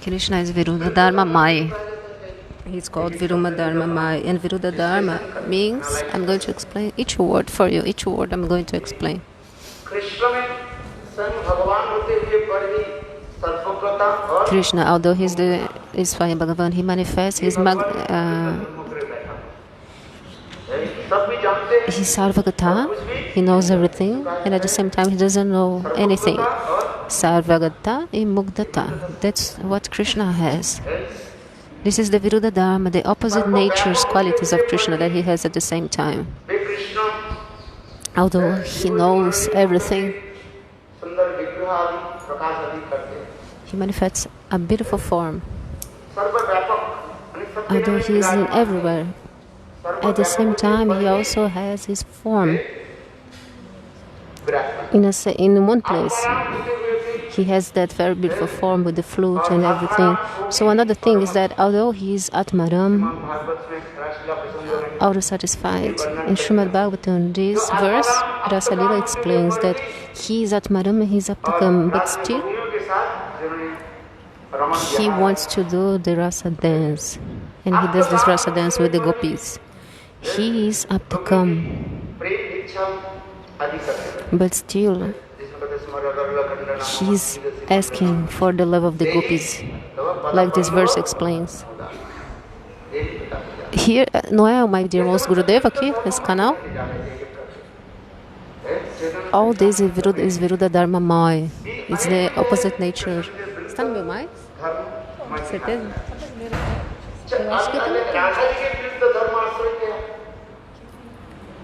Krishna is Viruddha Dharma Mai. He's called Viruddha Dharma Mai. And Viruddha Dharma means, I'm going to explain each word for you. Each word I'm going to explain. Krishna, although he's Swayam Bhagavan, he manifests his he's Sarvagata, he knows everything, and at the same time he doesn't know anything. Sarvagata Imugdata, that's what Krishna has. This is the Viruddha Dharma, the opposite natures, qualities of Krishna that he has at the same time. Although he knows everything, he manifests a beautiful form. Although he is in everywhere, at the same time he also has his form in one place. He has that very beautiful form with the flute and everything. So another thing is that although he is Atmaram, auto-satisfied, in Srimad Bhagavatam, this verse, Rasa Lila explains that he is Atmaram and he is Aptakam, but still he wants to do the Rasa dance. And he does this Rasa dance with the gopis. He is Aptakam, but still he's asking for the love of the gopis, like this verse explains. Here, Noel, my dear most Gurudev, aqui nesse canal. All this is Viruddha Dharma Mai. It's the opposite nature. Está no meu mic? Certeza? Eu acho que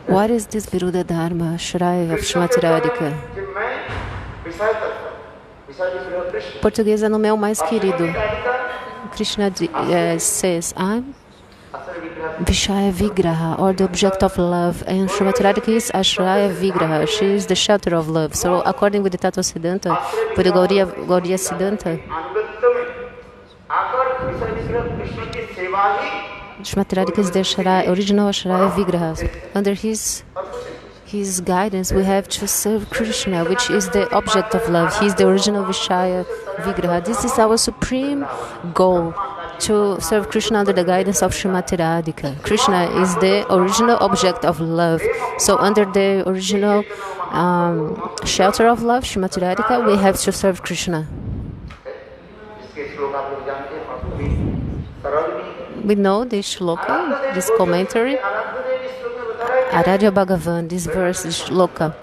What is this Viruddha Dharma, Shraya of Srimati Radhika? Português é no meu mais querido. Krishna says, I'm Vishaya Vigraha, or the object of love, and Srimati Radhika is Ashraya Vigraha. She is the shelter of love. So, according with the Tattva Siddhanta, with the Gaudiya Siddhanta, Srimati Radhika is the original Ashraya Vigraha. Under his guidance, we have to serve Krishna, which is the object of love. He is the original Vishaya Vigraha. This is our supreme goal, to serve Krishna under the guidance of Srimati Radhika. Krishna is the original object of love. So under the original shelter of love, Srimati Radhika, we have to serve Krishna. We know this shloka, this commentary. Aradhya Bhagavan, this verse is shloka.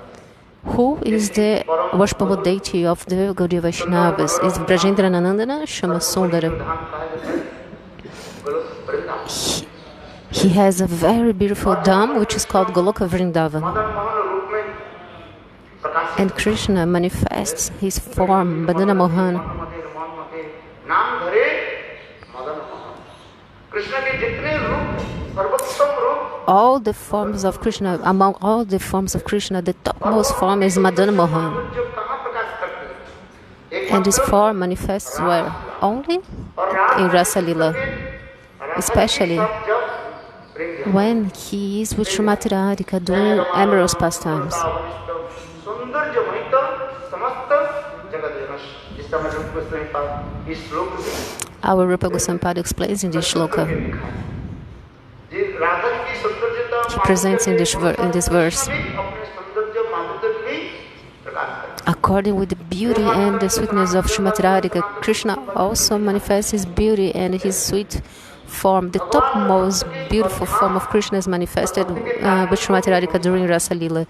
Who is the worshipable deity of the Gaudiya Vaishnavas? Is Brajendra Nandana Shama Sundara. He has a very beautiful dham which is called Goloka Vrindavan. And Krishna manifests his form, Madana Mohan. All the forms of Krishna, among all the forms of Krishna, the topmost form is Madana Mohan. And this form manifests where? Only in Rasa Lila. Especially when he is with Srimati Radhika doing amorous pastimes. Our Rupa Goswami explains in this shloka. He presents in this verse. According with the beauty and the sweetness of Srimati Radhika, Krishna also manifests his beauty and his sweet form. The topmost beautiful form of Krishna is manifested with Srimati Radhika during Rasa Lila.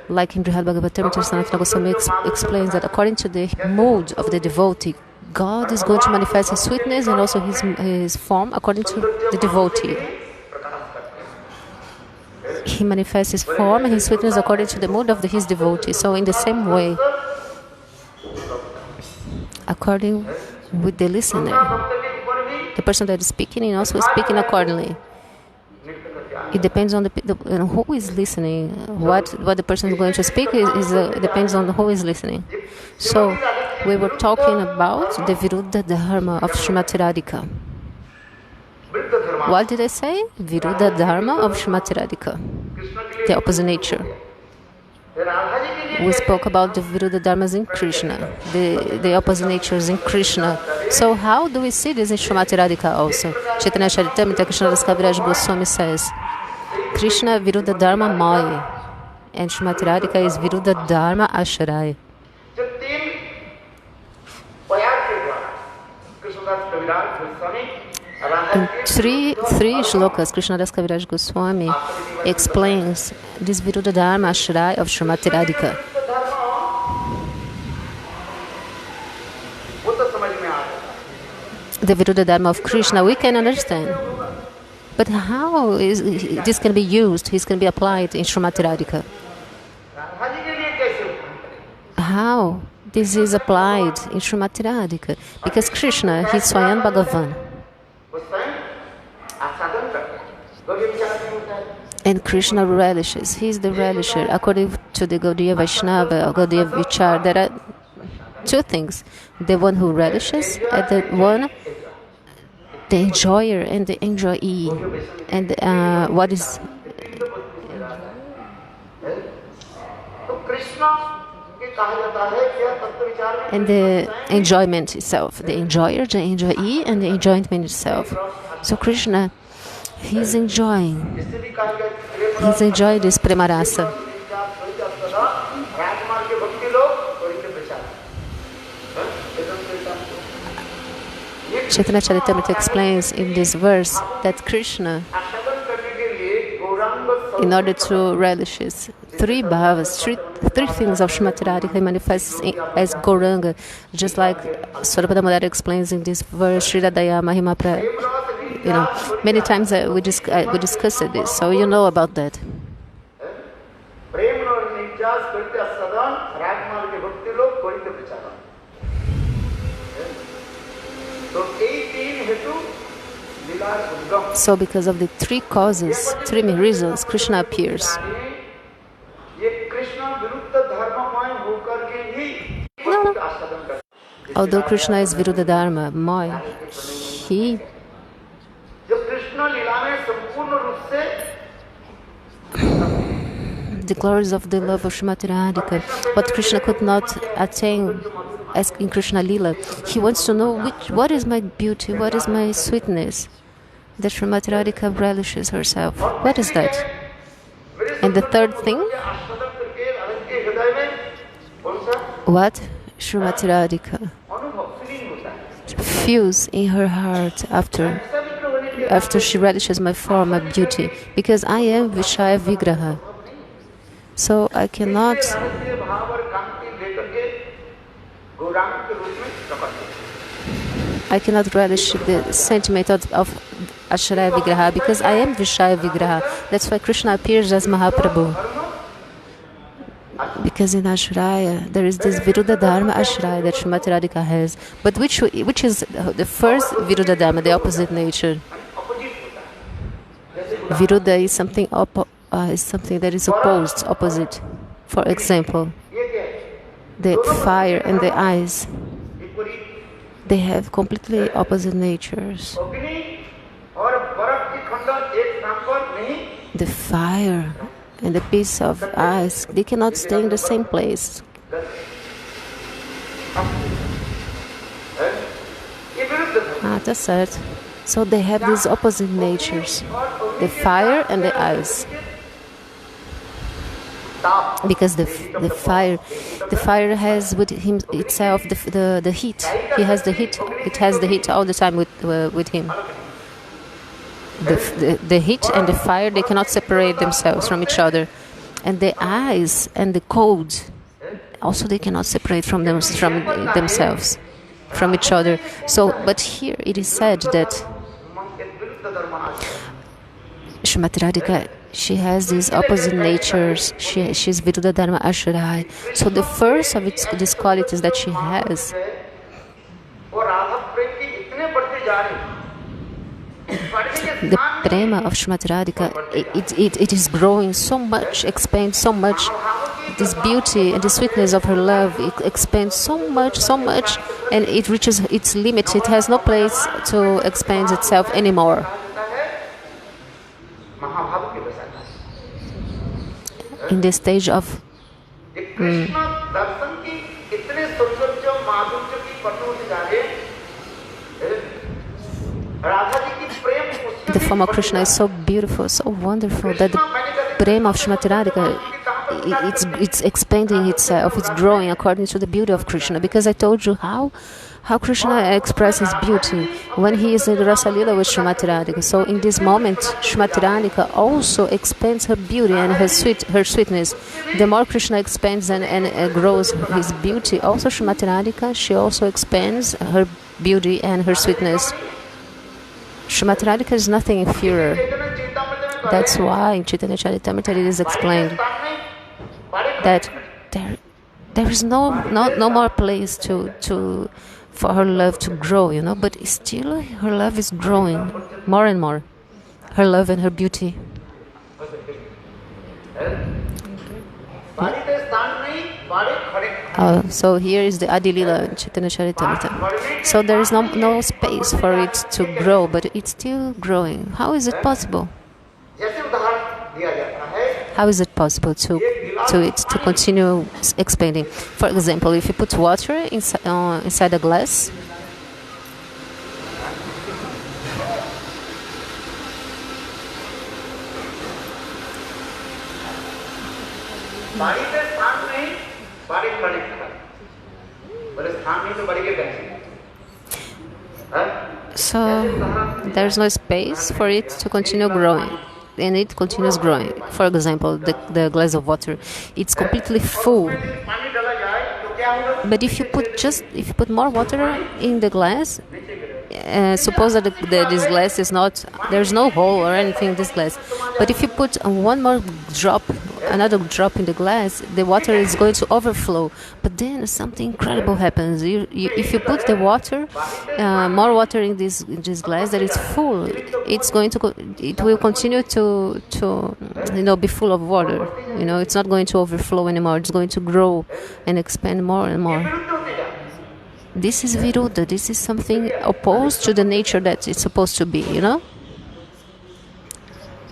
Like in Brihad Bhagavatam, Sanatana Goswami explains that according to the mood of the devotee, God is going to manifest his sweetness and also his form according to the devotee. He manifests his form and his sweetness according to the mood of his devotee. So in the same way, according with the listener, the person that is speaking is also speaking accordingly. It depends on who is listening. What the person is going to speak depends on who is listening. So we were talking about the Viruddha Dharma of Srimati Radhika. What did I say? Viruddha Dharma of Srimati Radhika. The opposite nature. We spoke about the Viruddha Dharmas in Krishna, the opposite natures in Krishna. So how do we see this in Srimati Radhika also? Chaitanya Charitamrita Krishnadas Kaviraj Goswami says, Krishna Viruddha Dharma Maya, and Srimati Radhika is Viruddha Dharma Ashraya. In three shlokas, Krishnadas Kaviraj Goswami explains this Viruddha Dharma Ashraya of Srimati Radhika. The Viruddha Dharma of Krishna we can understand. But how is this can be used, this can be applied in Srimati Radhika? How this is applied in Srimati Radhika? Because Krishna, he is Swayam Bhagavan. And Krishna relishes, he is the relisher. According to the Gaudiya Vaishnava or Gaudiya Vichar, there are two things. The one who relishes and the one, the enjoyer and the enjoyee. And what is... And the enjoyment itself, the enjoyer, the enjoyee, and the enjoyment itself. So Krishna, he's enjoying this premarasa. Chaitanya Charitamrita explains in this verse that Krishna, in order to relish his three bhavas, three things of Srimati Radhika, he manifests as Gauranga, just like Swarupa Damodara explains in this verse, Sri Radhaya Mahima many times we discussed this, so you know about that. So because of the three causes, three reasons, Krishna appears. No. Although Krishna is Viruddha Dharma, Maya, he the glories of the love of Srimati Radhika, what Krishna could not attain as in Krishna Lila. He wants to know what is my beauty, what is my sweetness, that Srimati Radhika relishes herself. What is that? And the third thing, what Srimati Radhika feels in her heart after she relishes my form, my beauty, because I am Vishaya Vigraha. So I cannot relish the sentiment of Ashraya Vigraha because I am Vishaya Vigraha. That's why Krishna appears as Mahaprabhu. Because in Ashraya there is this Viruddha Dharma Ashraya that Srimati Radhika has. But which is the first Viruddha Dharma, the opposite nature? Viruddha is something that is opposite. For example, the fire and the ice, they have completely opposite natures. The fire and the piece of ice, they cannot stay in the same place. That's it. So they have these opposite natures, the fire and the ice. Because the fire has with him itself the heat. He has the heat. It has the heat all the time with him. The heat and the fire, they cannot separate themselves from each other, and the ice and the cold also they cannot separate from themselves from each other. So, but here it is said that Srimati Radhika, she has these opposite natures. She's Viruddha Dharma Ashraya. So the first of these qualities that she has, the prema of Srimati Radhika, it is growing so much, expands so much. This beauty and the sweetness of her love, it expands so much, and it reaches its limit. It has no place to expand itself anymore. In the stage of The form of Krishna is so beautiful, so wonderful that the prema of Srimati Radhika, it's expanding itself, it's growing according to the beauty of Krishna. Because I told you how Krishna expresses beauty when he is in the Rasa Lila with Srimati Radhika. So in this moment, Srimati Radhika also expands her beauty and her sweetness. The more Krishna expands and grows his beauty, also Srimati Radhika, she also expands her beauty and her sweetness. Srimati Radhika is nothing inferior. That's why in Chaitanya Charitamrita it is explained that there is no more place for her love to grow, but still her love is growing more and more. Her love and her beauty. So here is the Adilila in Chaitanya Charitamrita. So there is no space for it to grow, but it's still growing. How is it possible? How is it possible to continue expanding? For example, if you put water inside a glass, so there's no space for it to continue growing, and it continues growing. For example, the glass of water, it's completely full. But if you put more water in the glass, suppose that this glass is not, there's no hole or anything in this glass, but if you put another drop in the glass, the water is going to overflow. But then something incredible happens. If you put the water, more water in this glass that is full, it will continue to be full of water. It's not going to overflow anymore. It's going to grow and expand more and more. This is viruddha. This is something opposed to the nature that it's supposed to be,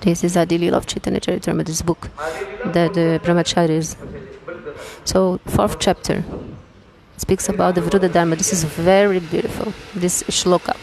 This is Adilila of Chaitanya Charitamrita, this book that the brahmacharis. So, 4th chapter speaks about the Viruddha Dharma. This is very beautiful, this shloka.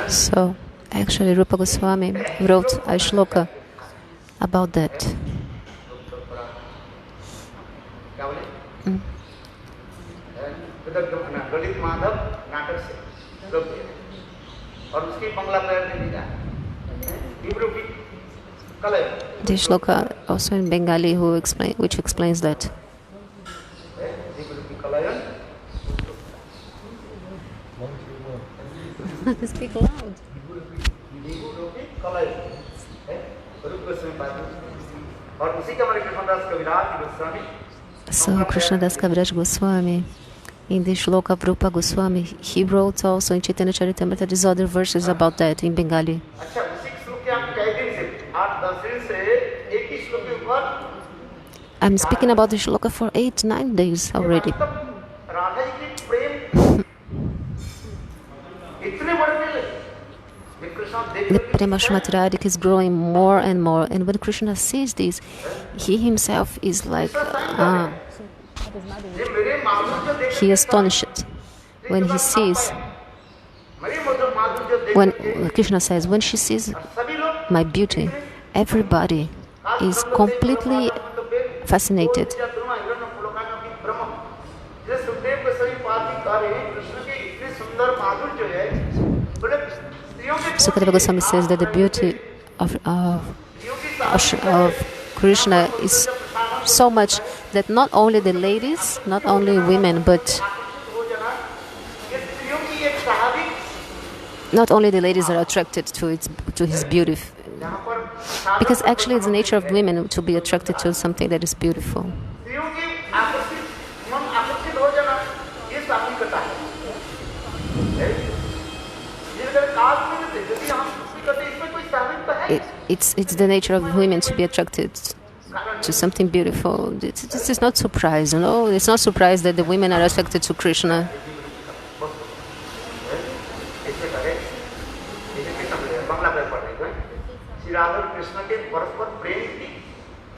So, actually, Rupa Goswami wrote a shloka about that. The shloka also in Bengali which explains that. Speak loud. So Krishnadas Kaviraj Goswami, in the shloka of Rupa Goswami, he wrote also in Chaitanya Charitamrita these other verses about that in Bengali. I'm speaking about the shloka for 8-9 days already. The prema Srimati Radhika is growing more and more, and when Krishna sees this, he himself is like, he is astonished when he sees, when Krishna says, when she sees my beauty, everybody is completely fascinated. Sukadeva Goswami says that the beauty of Krishna is so much that not only the ladies, not only women, but not only the ladies are attracted to his beauty, Because actually it's the nature of women to be attracted to something that is beautiful. स्त्रियों की आकर्षित मन आकर्षित हो जाना ये सात्विकता है। जिनके काज में यदि हम कुछ करते इसमें कोई सात्विकता है? It's the nature of women to be attracted to something beautiful. This is not surprise, you know. It's not surprise that the women are attracted to Krishna. Shri Radha Krishna के परस्पर प्रेम की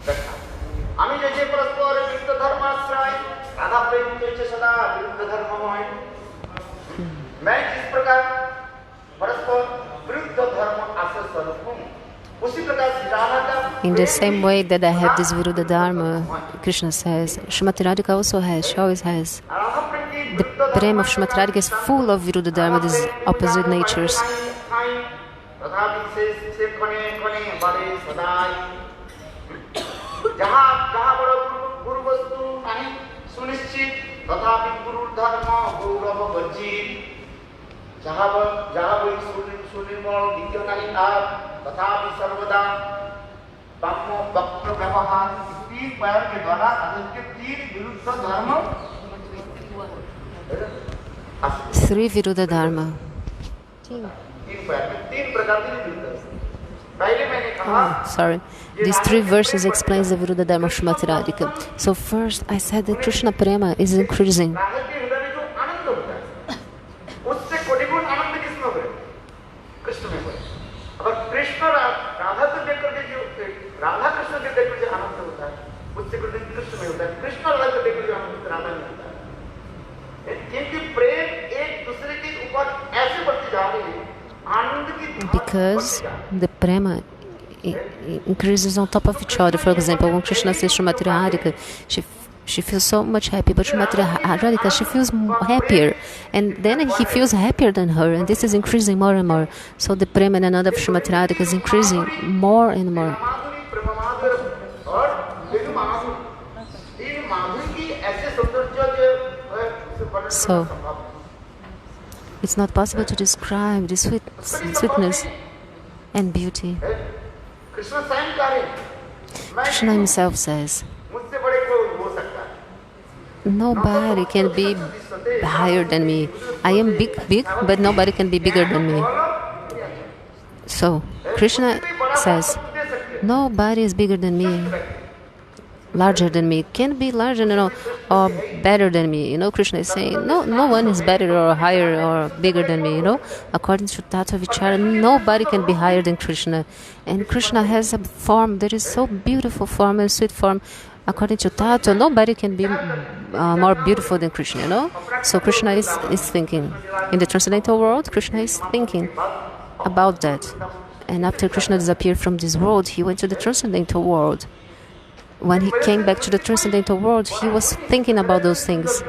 रक्षा। आम्ही जैसे परस्पर विरुद्ध धर्माश्रय राधा प्रेम जैसे सदा विरुद्ध धर्ममय। मैं जिस प्रकार परस्पर विरुद्ध धर्म आश्रय स्वरूप हूँ उसी प्रकार श्री राधा का In the same way that I have this Viruddha Dharma, Krishna says, Srimati Radhika also has, she always has. The prema of Srimati Radhika is full of Viruddha Dharma, these opposite natures. तथापि से कोने कोने बड़े सदाई जहाँ जहाँ बड़ा गुरु वस्तु नहीं सुनिश्चित तथापि गुरु धर्म गौरव वर्जित जहाँ वही सुनिर्मल दिव्य नहीं आप तथापि सर्वदा वक्त व्यवहार तीन पैर के द्वारा के तीन विरुद्ध धर्म Three Viruddha Dharma. Sorry. These three verses explains the Viruddha Dharma of Srimati Radhika. So first I said that Krishna Prema is increasing. Because the prema increases on top of each other. For example, when Krishna says Srimati Radhika, she feels so much happy, but Srimati Radhika, she feels happier, and then he feels happier than her, and this is increasing more and more. So the prema and another of Srimati Radhika is increasing more and more. So it's not possible to describe the sweetness and beauty. Krishna himself says, nobody can be higher than me. I am big, but nobody can be bigger than me. So Krishna says, nobody is bigger than me, larger than me, can be larger, or better than me. Krishna is saying, no one is better or higher or bigger than me. According to Tattva Vichara, nobody can be higher than Krishna. And Krishna has a form that is so beautiful form and sweet form. According to Tattva, nobody can be more beautiful than Krishna. So Krishna is thinking. In the transcendental world, Krishna is thinking about that. And after Krishna disappeared from this world, he went to the transcendental world. When he came back to the transcendental world, he was thinking about those things.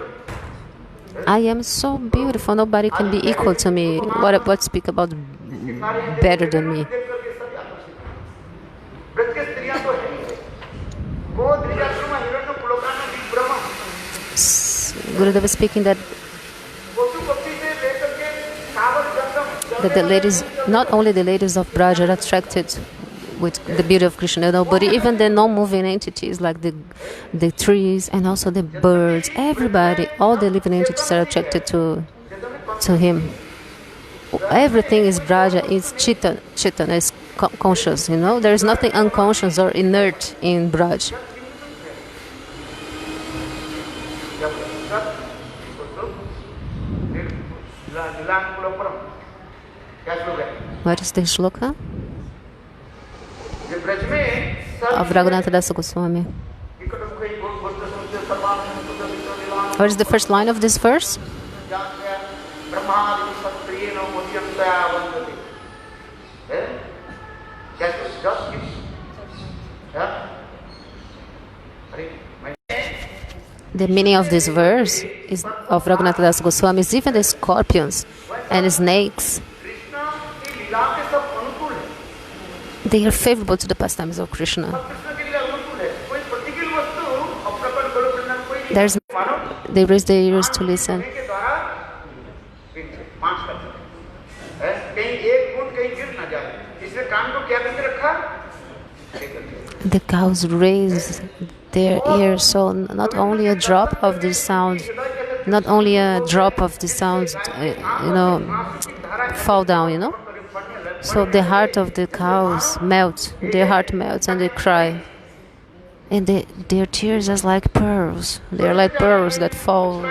I am so beautiful, nobody can be equal to me. What speak about better than me? Gurudev is speaking that the ladies, not only the ladies of Braj are attracted with the beauty of Krishna, but even the non-moving entities like the trees and also the birds, everybody, all the living entities are attracted to him. Everything is Braja, is Chitan, is conscious, There is nothing unconscious or inert in Braj. What is the shloka? Of Raghunatha Dasa Goswami. What is the first line of this verse? The meaning of this verse is of Raghunatha Dasa Goswami is even the scorpions and snakes. They are favorable to the pastimes of Krishna. They raise their ears to listen. The cows raise their ears, so not only a drop of the sound, not only a drop of the sound, fall down, So the heart of the cows melts, their heart melts, and they cry. And their tears are like pearls. They are like pearls that fall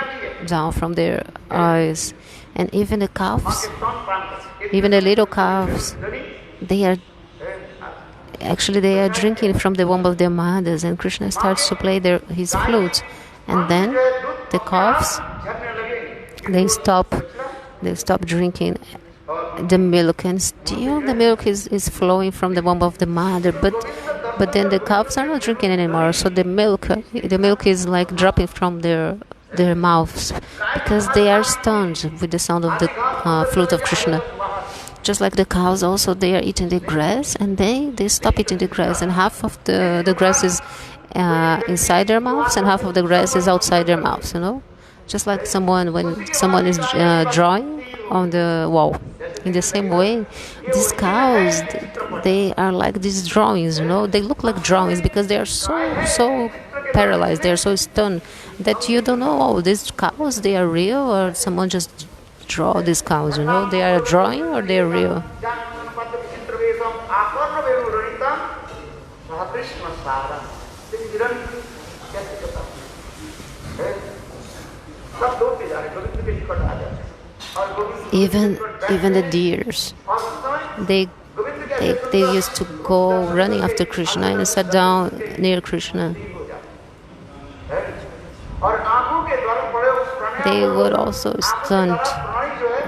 down from their eyes. And even the calves, even the little calves, they are drinking from the womb of their mothers. And Krishna starts to play his flute, and then the calves, they stop drinking the milk, and still the milk is flowing from the womb of the mother, but then the calves are not drinking anymore, so the milk is like dropping from their mouths, because they are stunned with the sound of the flute of Krishna. Just like the cows also, they are eating the grass, and they stop eating the grass, and half of the grass is inside their mouths and half of the grass is outside their mouths, just like when someone is drawing on the wall. In the same way, these cows, they are like these drawings, they look like drawings because they are so paralyzed, they are so stunned that you don't know, these cows, they are real or someone just draw these cows, they are a drawing or they are real. Even the deers, they used to go running after Krishna and sat down near Krishna. They would also stunt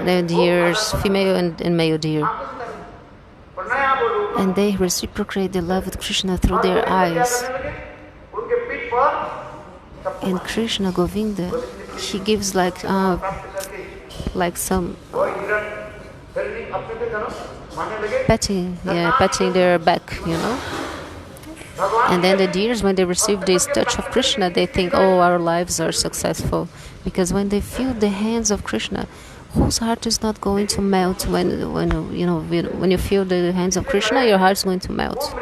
the deers, female and male deer, and they reciprocate the love with Krishna through their eyes. And Krishna Govinda, he gives like some petting their back, And then the deers, when they receive this touch of Krishna, they think, our lives are successful. Because when they feel the hands of Krishna, whose heart is not going to melt when you feel the hands of Krishna, your heart is going to melt.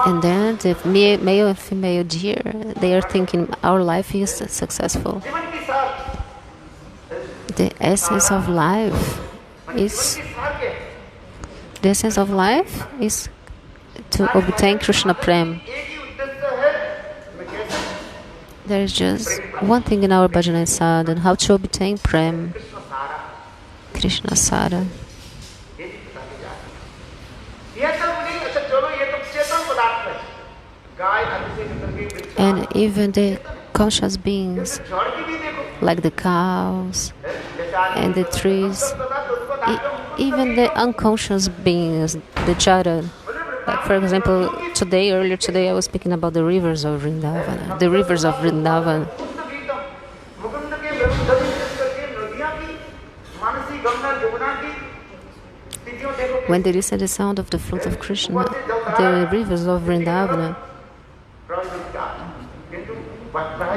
And then the male and female deer, they are thinking our life is successful. The essence of life is to obtain Krishna Prem. There is just one thing in our bhajana sadhana, how to obtain Prem, Krishna Sara. And even the conscious beings, like the cows and the trees, even the unconscious beings, the jara. Like for example, earlier today, I was speaking about the rivers of Vrindavan. The rivers of Vrindavan. When they listen to the sound of the flute of Krishna, the rivers of Vrindavan,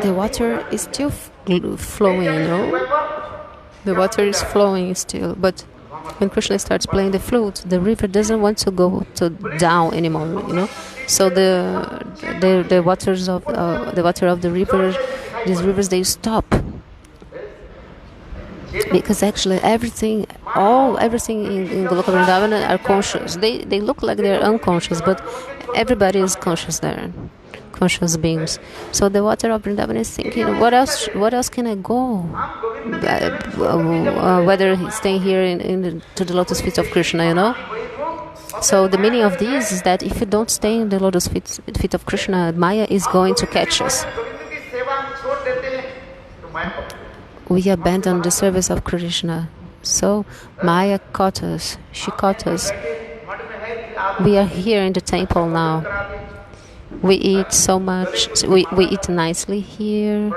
the water is still flowing, The water is flowing still, but when Krishna starts playing the flute, the river doesn't want to go down anymore, So the water of the river, these rivers, they stop. Because actually everything in Goloka Vrindavan are conscious. They look like they're unconscious, but everybody is conscious there, conscious beings. So the water of Vrindavan is thinking, what else can I go? Whether he's staying here to the lotus feet of Krishna, So the meaning of this is that if you don't stay in the lotus feet of Krishna, Maya is going to catch us. We abandoned the service of Krishna. So Maya caught us. She caught us. We are here in the temple now. We eat so much. We eat nicely here.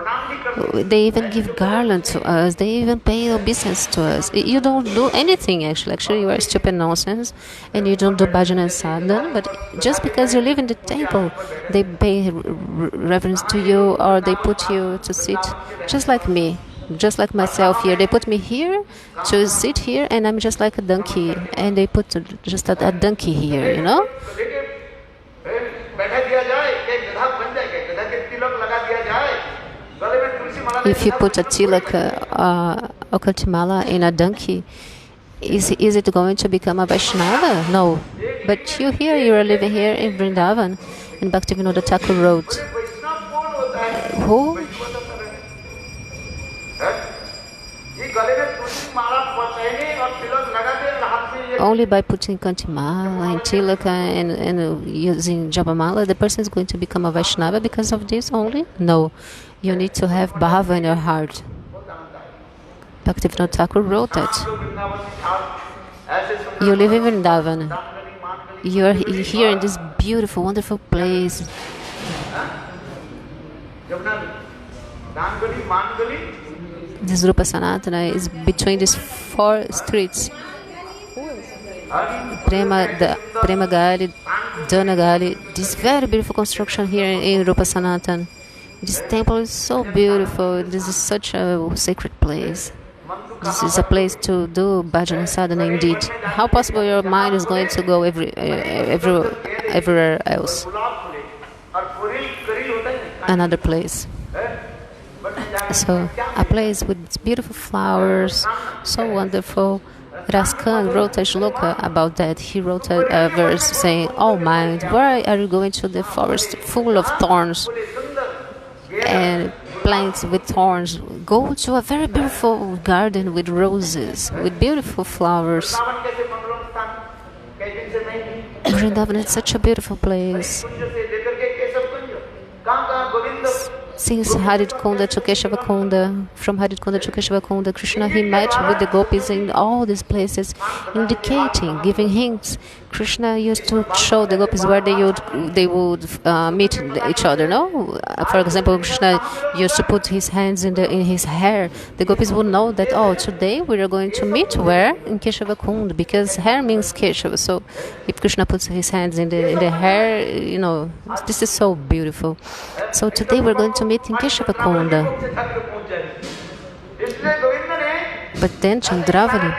They even give garland to us. They even pay obeisance to us. You don't do anything actually. Actually, you are stupid nonsense, and you don't do bhajan and sadhana. But just because you live in the temple, they pay reverence to you, or they put you to sit, just like me. just like myself here. They put me here to sit here, and I'm just like a donkey. And they put just a donkey here, you know. If you put a tilak or Kaltimala in a donkey, is it going to become a Vaishnava? No. But you here, you are living here in Vrindavan, in Bhaktivinoda Thakur Road. Who? Only by putting Kantimala and Tilaka and using Japamala, the person is going to become a Vaishnava because of this only? No. You need to have Bhava in your heart. Bhaktivinoda Thakur wrote that. You live in Vrindavan. You are here in this beautiful, wonderful place. This Rupa Sanatana is between these 4 streets. Prema Gali, Dana Gali. This very beautiful construction here in Rupa Sanatana. This temple is so beautiful. This is such a sacred place. This is a place to do bhajana sadhana indeed. How possible your mind is going to go everywhere else? Another place. So, a place with beautiful flowers, so wonderful. Raskan wrote a shloka about that. He wrote a verse saying, "Oh mind, why are you going to the forest full of thorns and plants with thorns? Go to a very beautiful garden with roses, with beautiful flowers." Vrindavan is such a beautiful place. Since Harit Kunda to Keshava Kunda, from Harit Kunda to Keshava Kunda, Krishna, he met with the gopis in all these places, indicating, giving hints. Krishna used to show the gopis where they would meet each other. No, for example, Krishna used to put his hands in his hair. The gopis would know that today we are going to meet where in Keshava Kunda, because hair means Keshava. So if Krishna puts his hands in the hair, this is so beautiful. So today we're going to meet in Keshava Kunda. But then Chandravali.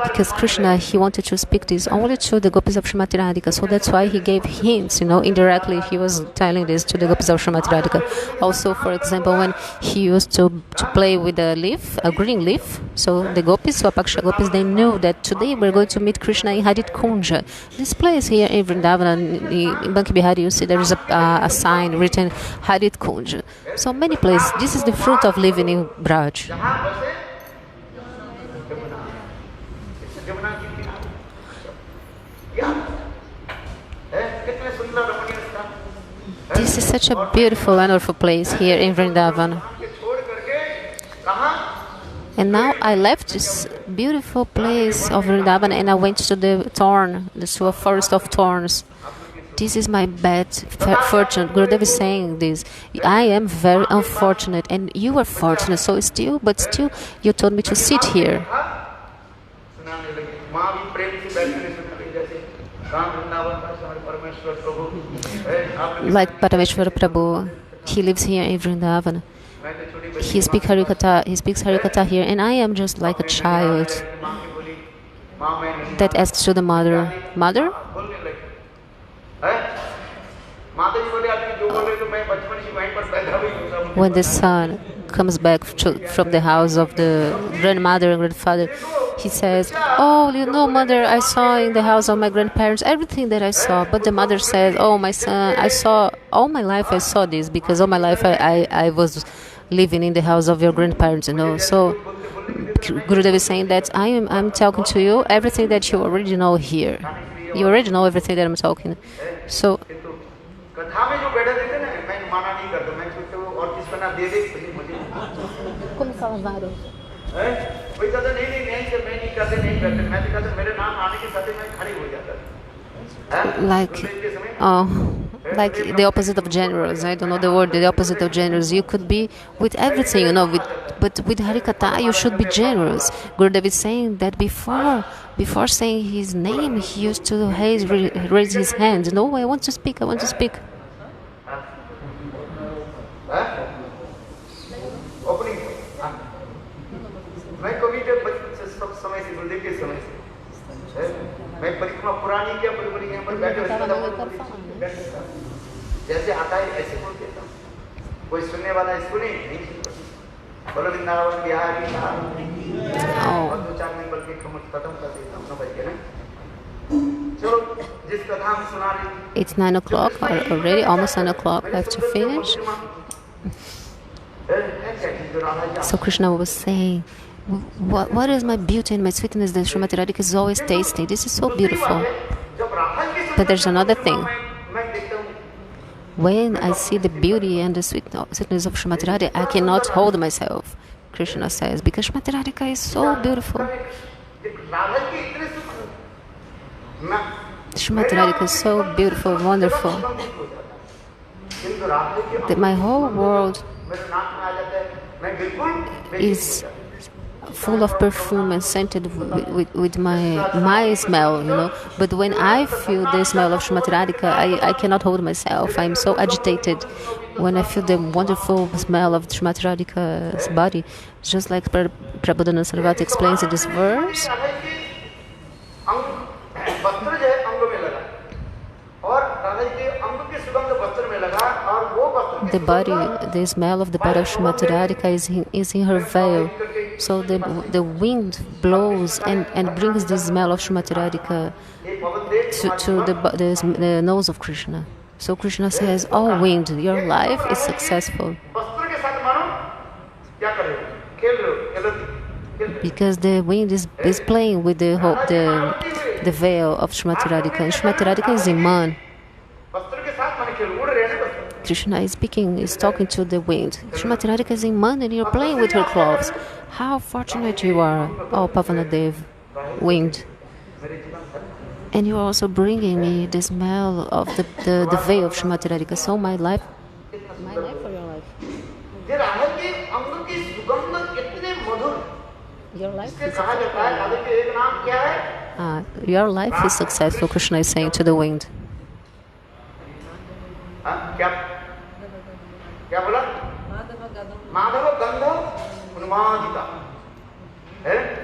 Because Krishna, he wanted to speak this only to the gopis of Srimati Radhika, so that's why he gave hints, indirectly he was telling this to the gopis of Srimati Radhika. Also, for example, when he used to play with a leaf, a green leaf, so the gopis, Swapaksha gopis, they knew that today we're going to meet Krishna in Harit Kunja. This place here in Vrindavan, in Banki Bihari, you see there is a sign written Harit Kunja. So many places, this is the fruit of living in Braj. This is such a beautiful, wonderful place here in Vrindavan. And now I left this beautiful place of Vrindavan and I went to to a forest of thorns. This is my bad fortune. Gurudev is saying this. I am very unfortunate and you are fortunate. So still you told me to sit here. Like Parameshwara Prabhu, he lives here in Vrindavan. He speaks Harikatha here, and I am just like a child that asks to the mother, "Mother?" When the son comes back from the house of the grandmother and grandfather, he says, "Oh, mother, I saw in the house of my grandparents everything that I saw." But the mother says, "Oh, my son, I saw all my life. I saw this because all my life I was living in the house of your grandparents." So Gurudev is saying that I'm talking to you everything that you already know here. You already know everything that I'm talking. So. Like the opposite of generous. I don't know the word. The opposite of generous. You could be with everything, but with Harikatha you should be generous. Gurudev is saying that before saying his name, he used to raise his hands. No, I want to speak. मैं परिक्रमा पुरानी क्या बड़ी बड़ी यहाँ पर बैठे जैसे आता है ऐसे बोल देता हूँ कोई सुनने वाला इसको नहीं बोलो वृंदावन बिहारी और 2-4 दिन बल्कि खत्म कर देता हूँ 9 बज गए ना चलो जिस कथा हम सुना रहे It's 9 o'clock already, almost 9 o'clock. I have to finish. So Krishna was saying, what is my beauty and my sweetness that Srimati Radhika is always tasting? This is so beautiful. But there's another thing. When I see the beauty and the sweetness of Srimati Radhika, I cannot hold myself, Krishna says, because Srimati Radhika is so beautiful. Srimati Radhika is so beautiful, wonderful, that my whole world is full of perfume and scented with my smell, you know. But when I feel the smell of Srimati Radhika, I cannot hold myself. I'm so agitated when I feel the wonderful smell of Srimati Radhika's body. Just like Prabhupada Sarvati explains in this verse, the body, the smell of the body of Srimati Radhika is in her veil. So the wind blows and brings the smell of Srimati Radhika to the nose of Krishna. So Krishna says, "Oh wind, your life is successful." Because the wind is playing with the veil of Srimati Radhika. And Srimati Radhika is in man. Krishna is talking to the wind. Srimati Radhika is in man and you're playing with her clothes. How fortunate you are, oh Pavanadev, wind. And you're also bringing me the smell of the veil of Srimati Radhika. So my life or your life? Your life is your life is successful, Krishna is saying to the wind.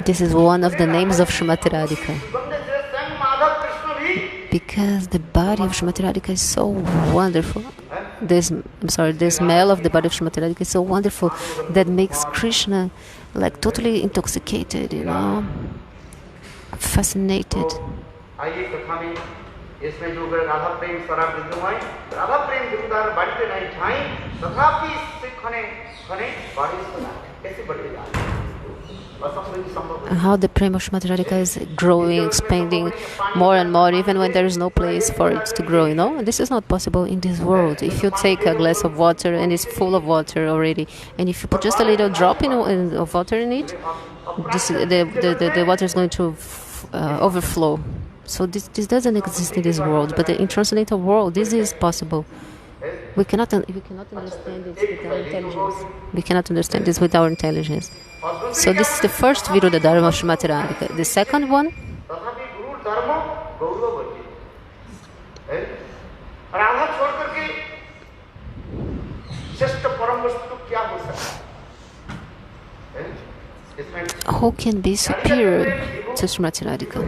This is one of the names of Srimati Radhika. Because the body of Srimati Radhika is so wonderful. The smell of the body of Srimati Radhika is so wonderful that makes Krishna like totally intoxicated, you know, fascinated. And how the prema of Srimati Radhika is growing, expanding more and more, even when there is no place for it to grow, you know. And this is not possible in this world. If you take a glass of water and it's full of water already, and if you put just a little drop of water in it, the water is going to overflow. So this doesn't exist in this world, but in transcendental world, this is possible. We cannot understand this with our intelligence. We cannot understand this with our intelligence. So this is the first Viruddha Dharma of Srimati Radhika. The second one, who can be superior to Srimati Radhika?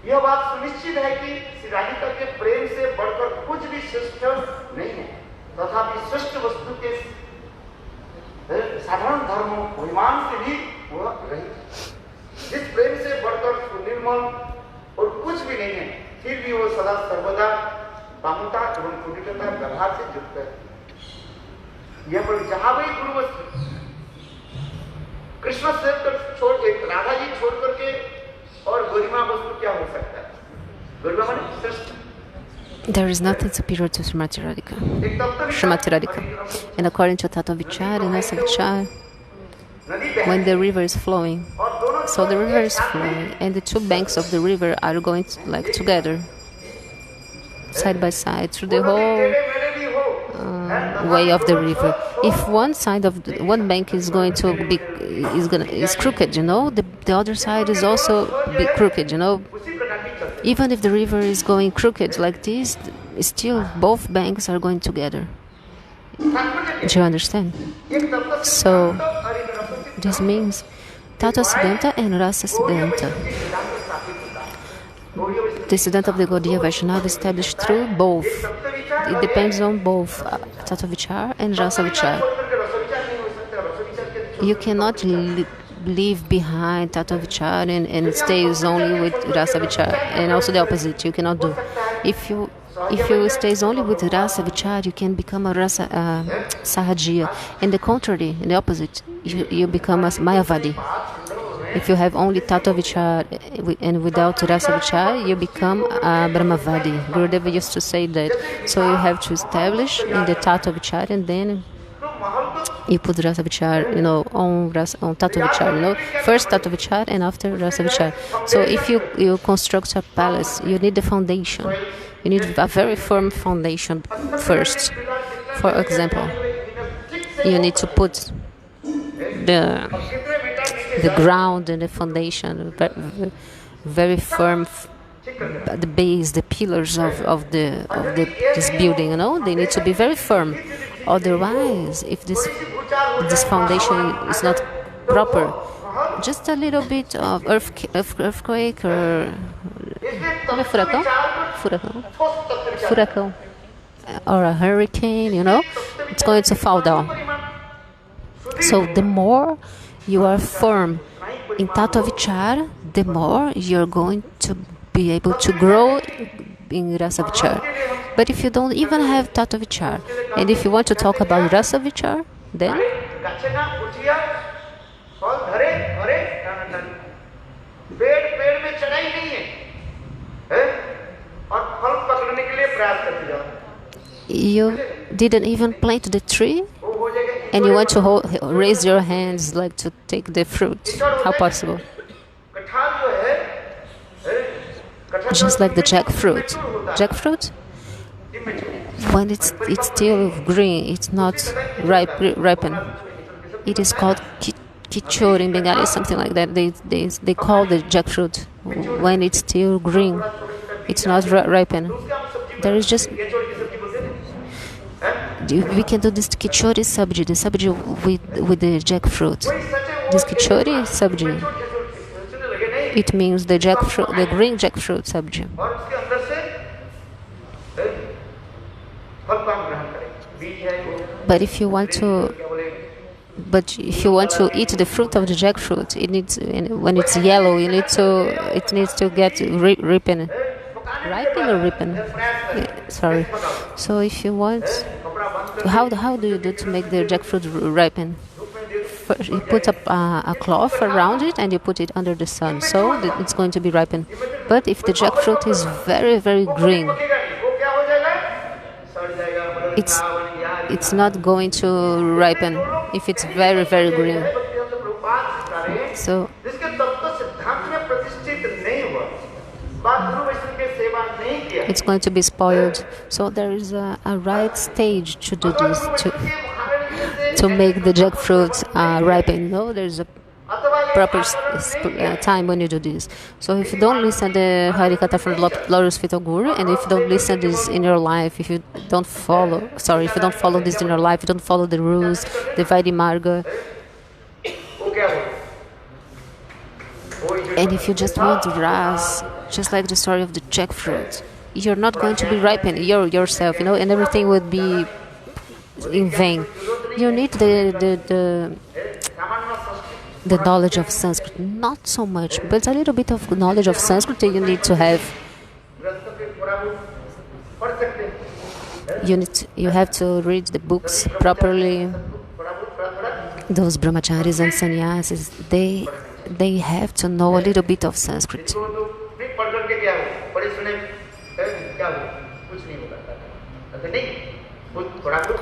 यह बात सुनिश्चित है कि श्री राधिका के प्रेम से बढ़कर कुछ भी श्रेष्ठ नहीं है तथापि श्रेष्ठ वस्तु के साधारण धर्मों अभिमान से भी वह रहित जिस प्रेम से बढ़कर निर्मल और कुछ भी नहीं है फिर भी वो सदा सर्वदा बामुता एवं कुटिलता व्यवहार से युक्त है यह पर जहां भी गुरु वस्तु कृष्ण से छोड़ एक राधा जी छोड़ करके और गरिमा वस्तु क्या हो सकता है गरिमा माने श्रेष्ठ. There is nothing superior to Srimati Radhika. And according to Tattva Vichara and Rasa Vichara, when the river is flowing, so the river is flowing, and the two banks of the river are going together, side by side, through the whole way of the river. If one bank is going to be is crooked, you know, the other side is also be crooked, you know. Even if the river is going crooked like this, still both banks are going together. तात्पर्य Do you understand? एक तत्व So सिद्धांत और एक रस सिद्धांत this means Tattva Siddhanta and Rasa Siddhanta. The Siddhanta of the Gaudiya Vaishnava established through both. It depends on both Tattva Vichar and Rasa Vichar. You cannot leave behind Tattva Vichar and stays only with Rasa Vichar, and also the opposite. You cannot do. If you stays only with Rasa Vichar, you can become a Rasa Sahajiya. And the contrary, in the opposite, you become a Mayavadi. If you have only Tattva Vichar and without Rasa Vichar, you become a Brahmavadi. Gurudeva used to say that. So you have to establish in the Tattva Vichar, and then you put Rasa Vichar, on Tattva Vichar, First Tattva Vichar and after Rasa Vichar. So if you construct a palace, you need the foundation. You need a very firm foundation first. For example, you need to put the ground and the foundation very firm, the base, the pillars of this building, they need to be very firm. Otherwise, if this foundation is not proper, just a little bit of earthquake or furacão or a hurricane, it's going to fall down. So the more you are firm in Tattva Vichar, the more you're going to be able to grow in Rasa Vichar. But if you don't even have Tattva Vichar, and if you want to talk about Rasa Vichar, then you didn't even plant the tree, and you want to raise your hands like to take the fruit. How possible? Just like the jackfruit. Jackfruit, when it's still green, it's not ripen. It is called kichor in Bengali, something like that. They call the jackfruit when it's still green. It's not ripen. There is just we can do this kichori sabji, the sabji with the jackfruit. This kichori sabji, it means the jackfruit, the green jackfruit sabji. But if you want to eat the fruit of the jackfruit, when it's yellow, it needs to get ripen. Ripen or ripen? Yeah, sorry. So if you want, how do you do to make the jackfruit ripen? First, you put a cloth around it and you put it under the sun, so it's going to be ripen. But if the jackfruit is very, very green, it's not going to ripen if it's very, very green. So it's going to be spoiled. So there is a right stage to do this, to make the jackfruit ripen. There's a proper time when you do this. So if you don't listen to the Harikatha from Lotus Fetal Guru, and if you don't listen to this in your life, if you don't follow this in your life, you don't follow the rules, the Vaidhi Marga, and if you just want ras, just like the story of the jackfruit, you're not going to be ripen yourself, and everything would be in vain. You need the knowledge of Sanskrit, not so much, but a little bit of knowledge of Sanskrit you need to have. You have to read the books properly. Those brahmacharis and sannyasis, they have to know a little bit of Sanskrit.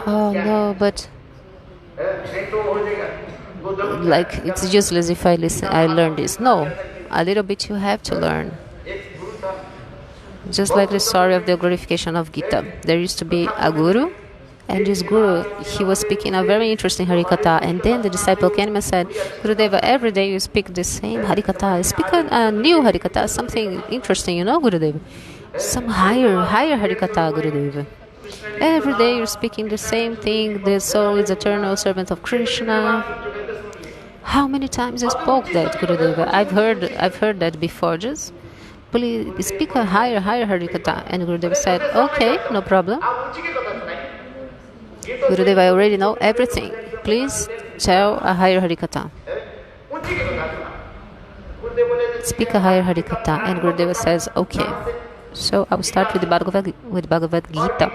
Oh no, but like it's useless if I learn this. No, a little bit you have to learn. Just like the story of the glorification of Gita. There used to be a guru, and this guru, he was speaking a very interesting Harikatha, and then the disciple came and said, Gurudeva, every day you speak the same Harikatha. Speak a new Harikatha, something interesting, Gurudeva. Some higher Harikatha, Gurudeva. Every day you're speaking the same thing. The soul is eternal servant of Krishna. How many times you spoke that, Gurudeva? I've heard that before. Just please speak a higher Harikatha. And Gurudeva said, okay, no problem. Gurudeva, I already know everything. Please tell a higher Harikatha. Speak a higher Harikatha. And Gurudeva says, okay. So I will start with the Bhagavad Gita.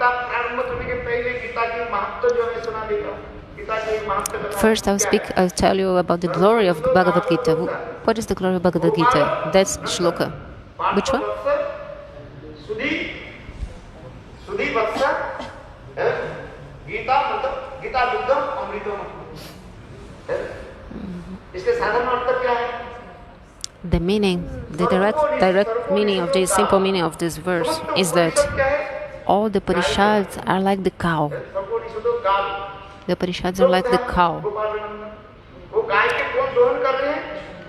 First, I'll tell you about the glory of Bhagavad Gita. What is the glory of Bhagavad Gita? That's shloka. Which one? The meaning, the direct meaning of this, simple meaning of this verse is that all the Upanishads are like the cow. The Upanishads are like the cow.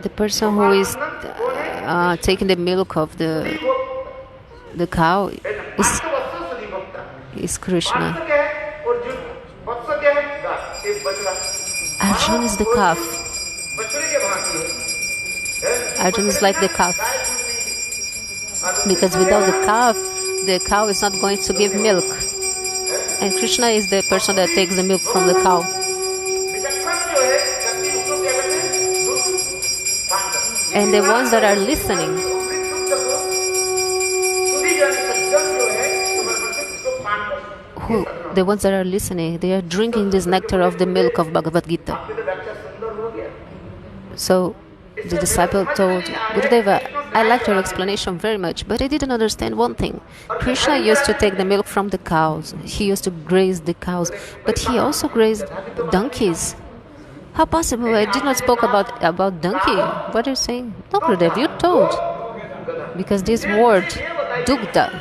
The person who is taking the milk of the cow is Krishna. Arjuna is the calf. Arjuna is like the calf. Because without the cow is not going to give milk. And Krishna is the person that takes the milk from the cow. And the ones that are listening, they are drinking this nectar of the milk of Bhagavad Gita. So the disciple told Gurudeva, I liked your explanation very much, but I didn't understand one thing. Krishna used to take the milk from the cows. He used to graze the cows, but he also grazed donkeys. How possible? I did not spoke about donkey. What are you saying? No, Gurudev, you told. Because this word, dugda.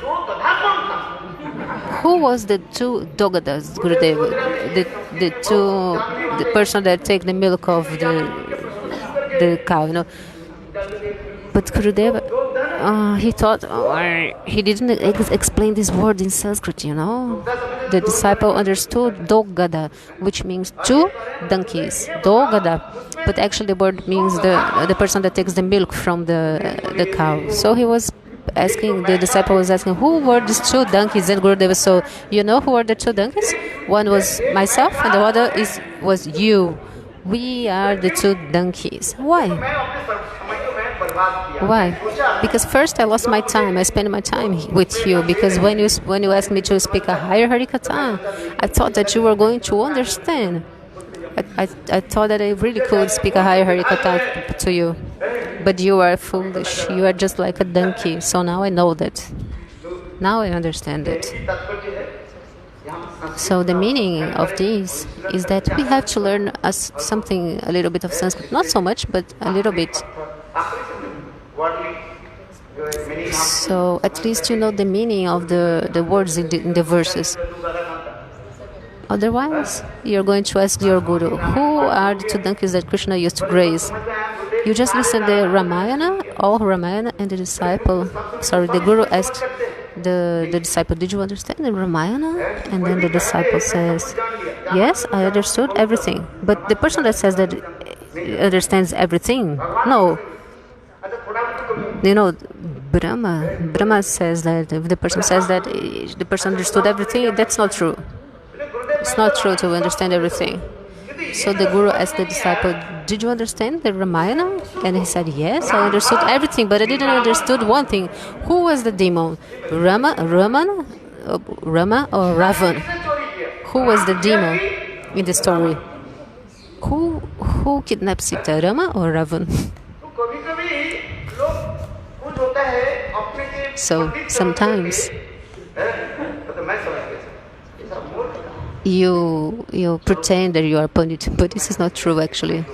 Who was the two dogadas, Gurudev? The person that take the milk of the cow, you know. But Gurudeva, he thought, he didn't explain this word in Sanskrit, you know. The disciple understood dogada, which means two donkeys, dogada. But actually the word means the person that takes the milk from the cow. So he was asking, the disciple was asking, who were these two donkeys? And Gurudeva, so you know who were the two donkeys? One was myself and the other was you. We are the two donkeys. Why? Why? Because first I lost my time. I spent my time with you. Because when you asked me to speak a higher Harikatha, I thought that you were going to understand. I thought that I really could speak a higher Harikatha to you. But you are foolish. You are just like a donkey. So now I know that. Now I understand it. So the meaning of this is that we have to learn something, a little bit of Sanskrit. Not so much, but a little bit. So at least you know the meaning of the words in the verses. Otherwise, you're going to ask your guru, who are the two donkeys that Krishna used to graze? You just listen to the Ramayana, all Ramayana, and the guru asked the disciple, did you understand the Ramayana? And then the disciple says, yes, I understood everything. But the person that says that understands everything, no. You know, Brahma says that if the person says that the person understood everything, that's not true. It's not true to understand everything. So the guru asked the disciple, did you understand the Ramayana? And he said, yes, I understood everything, but I didn't understood one thing. Who was the demon? Rama or Ravan? Who was the demon in the story? Who kidnapped Sita, Rama or Ravan? So sometimes you pretend that you are Pandit, but this is not true actually.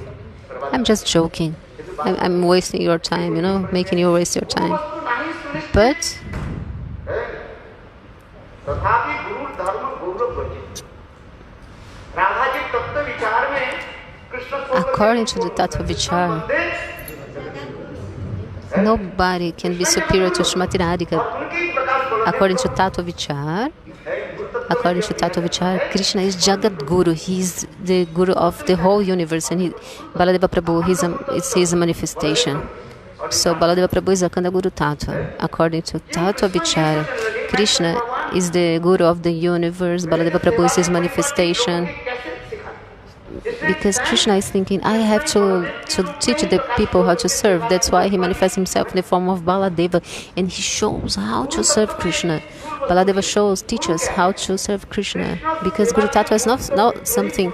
I'm just joking. I'm wasting your time, you know, making you waste your time. But according to the Tattva Vichar, nobody can be superior to Srimati Radhika. According to Tattva Vichar, According to Tattva Vichara, Krishna is Jagat Guru. He is the Guru of the whole universe, and Baladeva Prabhu, it's his manifestation. So Baladeva Prabhu is Akanda Guru Tattva. According to Tattva Vichara, Krishna is the Guru of the universe. Baladeva Prabhu is his manifestation. Because Krishna is thinking, I have to teach the people how to serve. That's why he manifests himself in the form of Baladeva, and he shows how to serve Krishna. Baladeva teaches how to serve Krishna, because Guru Tattva is not something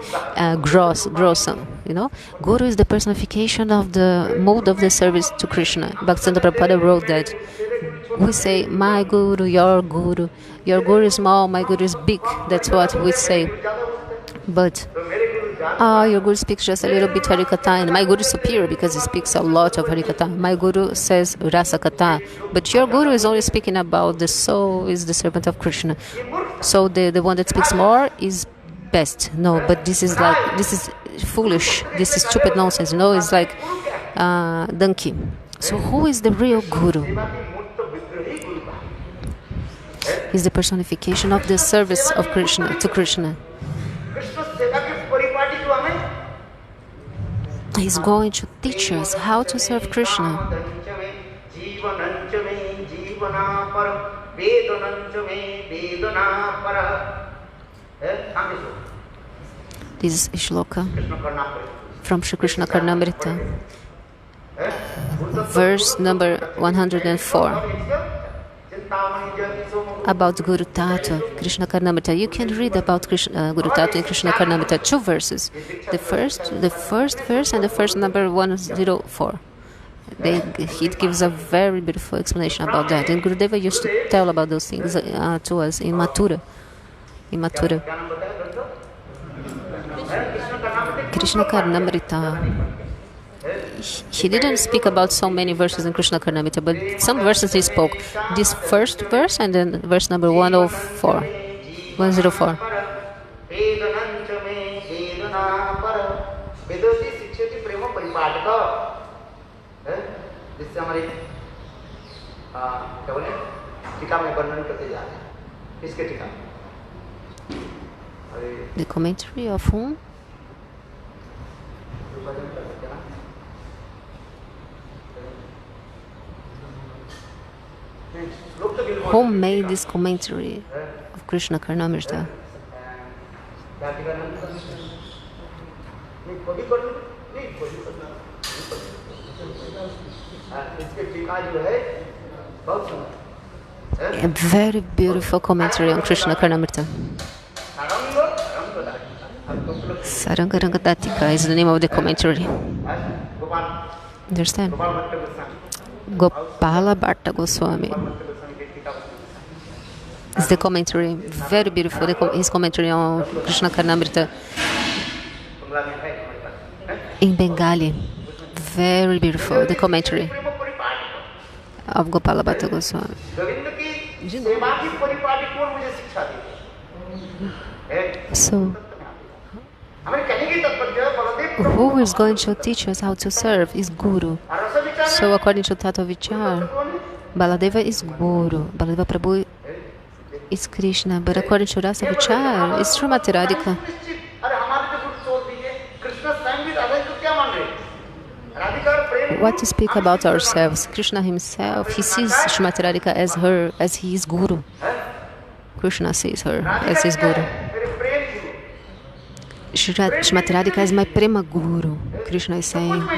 gross. Guru is the personification of the mode of the service to Krishna. Bhaktisiddhanta Prabhupada wrote that. We say, my Guru, your Guru is small, my Guru is big. That's what we say. But your Guru speaks just a little bit Harikatha, and my Guru is superior because he speaks a lot of Harikatha. My Guru says Rasa Katha, but your Guru is only speaking about the soul, is the servant of Krishna. So the one that speaks more is best. No, but this is foolish. This is stupid nonsense. It's like donkey. So who is the real Guru? He's the personification of the service of Krishna to Krishna. He's going to teach us how to serve Krishna. This is shloka from Shri Krishna Karnamrita, verse number 104. About Guru Tattva, Krishna Karnamrita. You can read about Guru Tattva in Krishna Karnamrita, 2 verses. The first verse and the first number 104. It gives a very beautiful explanation about that. And Gurudeva used to tell about those things to us in Mathura. Krishna Karnamrita. He didn't speak about so many verses in Krishna Karnamrita, but some verses he spoke. This first verse and then verse number 104. The commentary of whom? Who made this commentary of Krishna Karnamrita? A very beautiful commentary on Krishna Karnamrita. Sarangarangadatika is the name of the commentary. Understand? Gopala Bhatta Goswami is the commentary, very beautiful. His commentary on Krishna Karnamrita in Bengali, very beautiful. The commentary of Gopala Bhatta Goswami. So, who is going to teach us how to serve is Guru. So according to Tattva Vichara, Baladeva is Guru, Baladeva Prabhu is Krishna, but according to Rasa Vichara, it's Srimati Radhika. What to speak about ourselves? Krishna himself, he sees Srimati Radhika as he is Guru. Krishna sees her as his Guru. Srimati Radhika is my Prema Guru. Krishna is saying,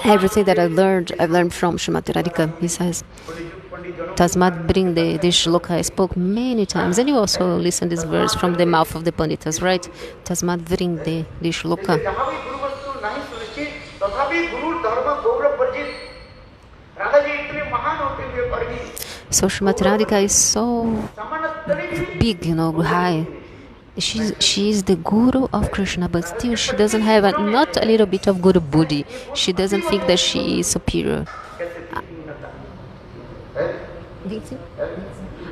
everything that I've learned from Srimati Radhika. He says, Tasmat, bring the shloka I spoke many times. And you also listen this verse from the mouth of the Panditas, right? Tasmat, bring the shloka. So Srimati Radhika is so big, high. She is the Guru of Krishna, but still she doesn't have not a little bit of Guru buddhi. She doesn't think that she is superior.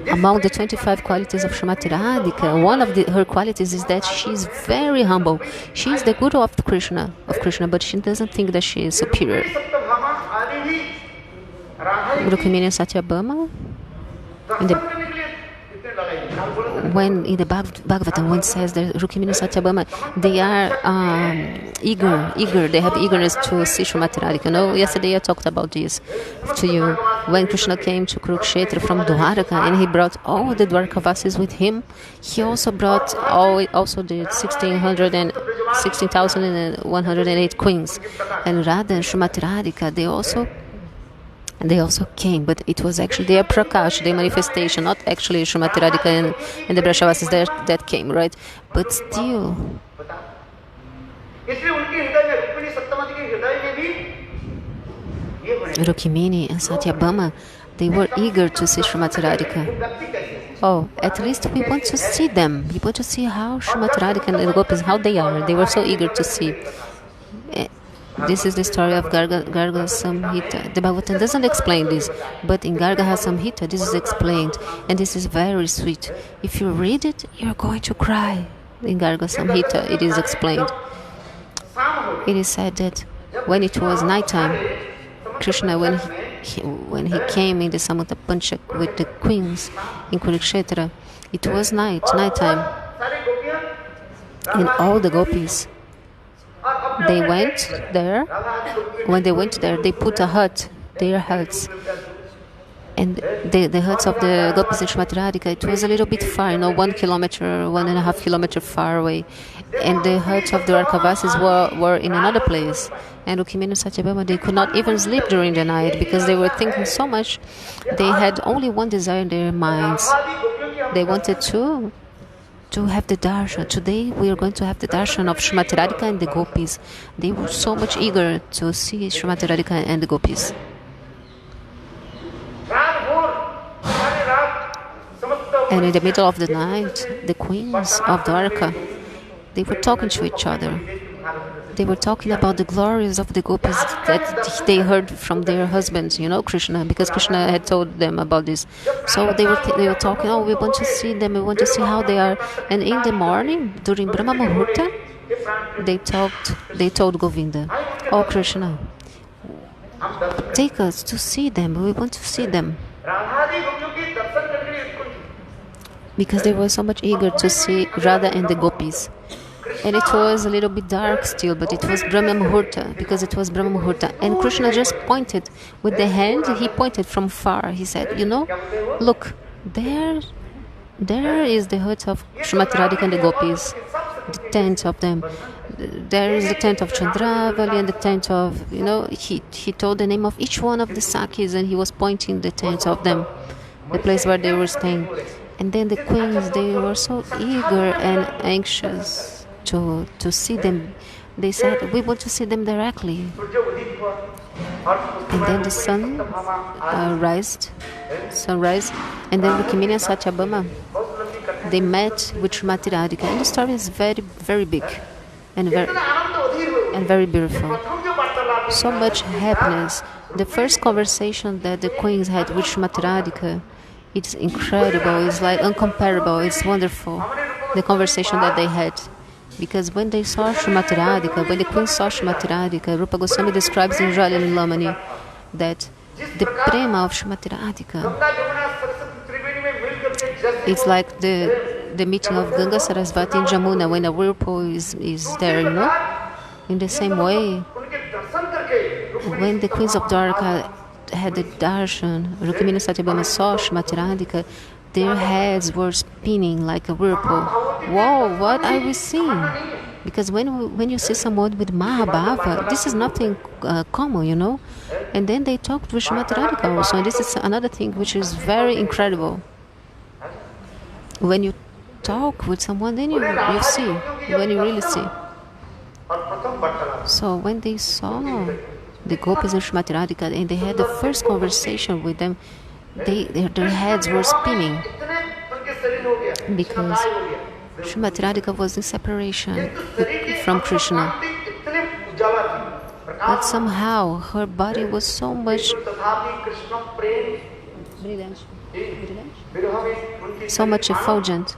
Among the 25 qualities of Srimati Radhika, one of her qualities is that she is very humble. She is the Guru of Krishna, but she doesn't think that she is superior. Rukmini and Satyabhama, when in the Bhagavatam, when it says that Rukmini Satyabhama, they are eager, they have eagerness to see Srimati Radhika. You know, yesterday I talked about this to you. When Krishna came to Kurukshetra from Dwarka and he brought all the Dwarkavasis with him, he also brought also the 16,108 queens. And Radha and Srimati Radhika, they also came, but it was actually their prakash, their manifestation, not actually Srimati Radhika and the Brajavasis that came, right? But still, Rukmini and Satyabhama, they were eager to see Srimati Radhika. Oh, at least we want to see them. We want to see how Srimati Radhika and the Gopis, how they are. They were so eager to see. This is the story of Garga Samhita. The Bhagavatam doesn't explain this, but in Garga Samhita this is explained, and this is very sweet. If you read it, you're going to cry. In Garga Samhita it is explained. It is said that when it was nighttime, Krishna, when he came in the Samanta Panchak with the queens in Kurukshetra, it was nighttime, and all the gopis, they went there. When they went there, they put a hut, their huts. And the huts of the Gopis and Srimati Radhika, it was a little bit far, 1.5 kilometers far away. And the huts of the Dwarkavasis were in another place. And Rukmini and Satyabhama, they could not even sleep during the night because they were thinking so much. They had only one desire in their minds. They wanted to have the darshan. Today we are going to have the darshan of Srimati Radhika and the Gopis. They were so much eager to see Srimati Radhika and the Gopis. And in the middle of the night, the queens of Dwarka, they were talking to each other. They were talking about the glories of the Gopis that they heard from their husbands, Krishna, because Krishna had told them about this. So they were talking, we want to see them, we want to see how they are. And in the morning, during Brahma Muhurta, they told Govinda, "Oh Krishna, take us to see them, we want to see them." Because they were so much eager to see Radha and the Gopis. And it was a little bit dark still, but it was Brahma Muhurta, because it was Brahma Muhurta. And Krishna just pointed with the hand, he pointed from far. He said, look, there is the hut of Srimati Radhika and the Gopis, the tent of them. There is the tent of Chandravali and the tent of, he told the name of each one of the Sakis and he was pointing the tent of them, the place where they were staying. And then the queens, they were so eager and anxious to see them. They said, we want to see them directly. And then the sun rised, and then Rukmini and Satyabhama, they met with Srimati Radhika. And the story is very, very big and very beautiful. So much happiness. The first conversation that the queens had with Srimati Radhika, it's incredible, it's like uncomparable, it's wonderful, the conversation that they had. Because when they saw Srimati Radhika, when the queen saw Srimati Radhika, Rupa Goswami describes in Rali Lilamani that the prema of Srimati Radhika, it's like the meeting of Ganga, Sarasvati and Jamuna when a whirlpool is there, In the same way, when the queens of Dwarka had the darshan, Rukmini and Satyabhama saw Srimati Radhika, their heads were spinning like a whirlpool. Whoa, what are we seeing? Because when you see someone with Mahabhava, this is nothing common, And then they talked with Srimati Radhika also, and this is another thing which is very incredible. When you talk with someone, then you see, when you really see. So when they saw the Gopis and Srimati Radhika, and they had the first conversation with them, their heads were spinning because Srimati Radhika was in separation from Krishna. But somehow her body was so much effulgent.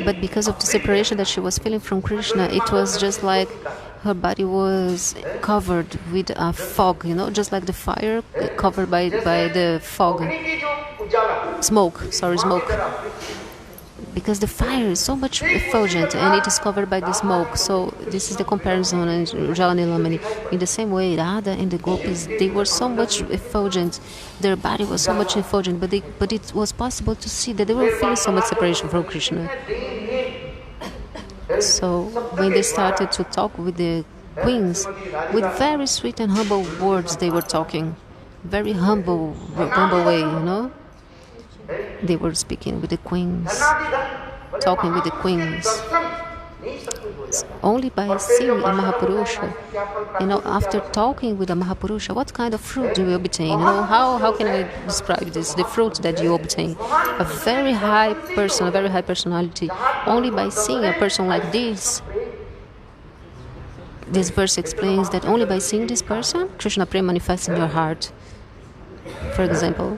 But because of the separation that she was feeling from Krishna, it was just like her body was covered with a fog, just like the fire covered by the fog. smoke. Because the fire is so much effulgent and it is covered by the smoke. So this is the comparison in Jalani Lamani. In the same way, Radha and the gopis, they were so much effulgent. Their body was so much effulgent, but it was possible to see that they were feeling so much separation from Krishna. So when they started to talk with the queens, with very sweet and humble words they were talking. Very humble way, you know. They were speaking with the queens, talking with the queens. Only by seeing a Mahapurusha, you know, after talking with a Mahapurusha, what kind of fruit do you obtain? You know, how can I describe this? The fruit that you obtain. A very high person, a very high personality. Only by seeing a person like this, this verse explains that only by seeing this person, Krishna Prema manifests in your heart. For example,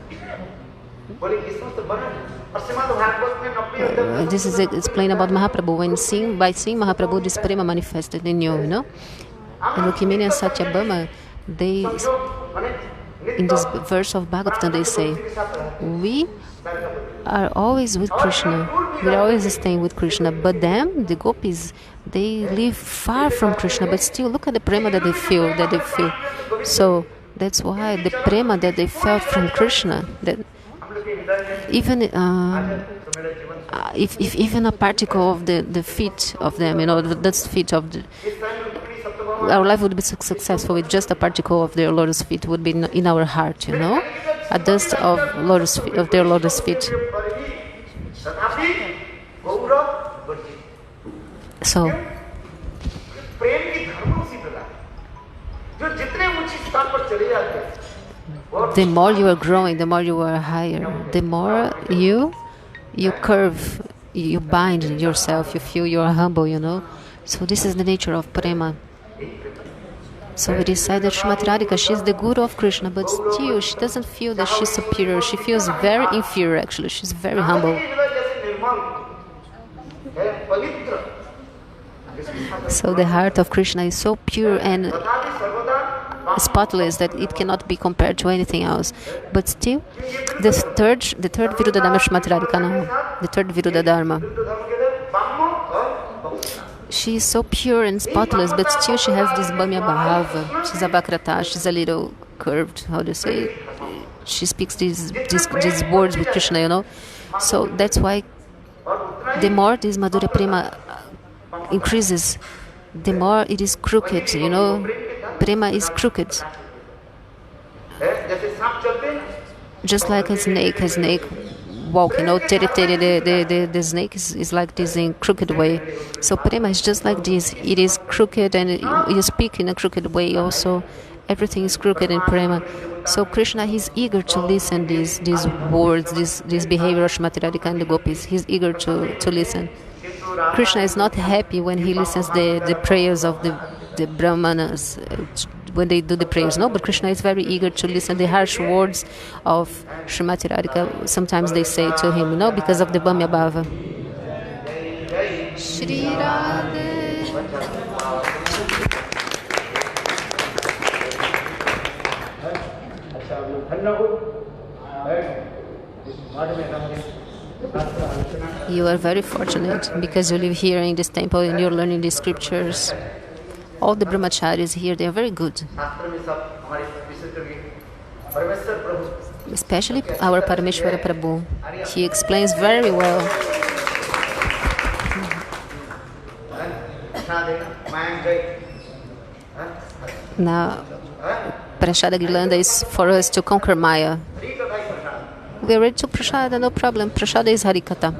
this is explained about Mahaprabhu. By seeing Mahaprabhu, this prema manifested in you, you know. And Rukmini and Satyabhama, they, in this verse of Bhagavatam, they say, we are always with Krishna. We are always staying with Krishna. But them, the gopis, they live far from Krishna. But still, look at the prema that they feel. So that's why the prema that they felt from Krishna, that even if even a particle of the feet of them, you know, that's feet of the, our life would be successful with just a particle of their lotus feet would be in our heart, you know, a dust of their lotus feet. So the more you are growing, the more you are higher, the more you curve, you bind yourself, you feel you are humble, you know. So this is the nature of prema. So it is said that Srimati Radhika, she is the guru of Krishna, but still she doesn't feel that she's superior. She feels very inferior, actually. She's very humble. So the heart of Krishna is so pure and spotless that it cannot be compared to anything else. But still, the third Viruddha Dharma Srimati Radhika now, the third Viruddha Dharma. She is so pure and spotless, but still she has this Bhamya Bhava. She's a Vakrata, she's a little curved, how do you say? She speaks these words with Krishna, you know. So that's why the more this Madhurya Prema increases, the more it is crooked, you know. Prema is crooked. Just like a snake walk, you know, the snake is like this in crooked way. So prema is just like this. It is crooked and you speak in a crooked way also. Everything is crooked in prema. So Krishna, he's eager to listen these words, this behavior of Srimati Radhika and the gopis. He's eager to listen. Krishna is not happy when he listens the prayers of the brahmanas when they do the prayers, no, but Krishna is very eager to listen the harsh words of Srimati Radhika. Sometimes they say to him, you know, because of the Bhamya Bhava. Shri Radhe. You are very fortunate because you live here in this temple and you're learning the scriptures. All the brahmacharis here, they are very good. Especially our Parameshwara Prabhu. He explains very well. Now, Prashada Girlanda is for us to conquer Maya. We are ready to Prashada, no problem. Prashada is Harikatha.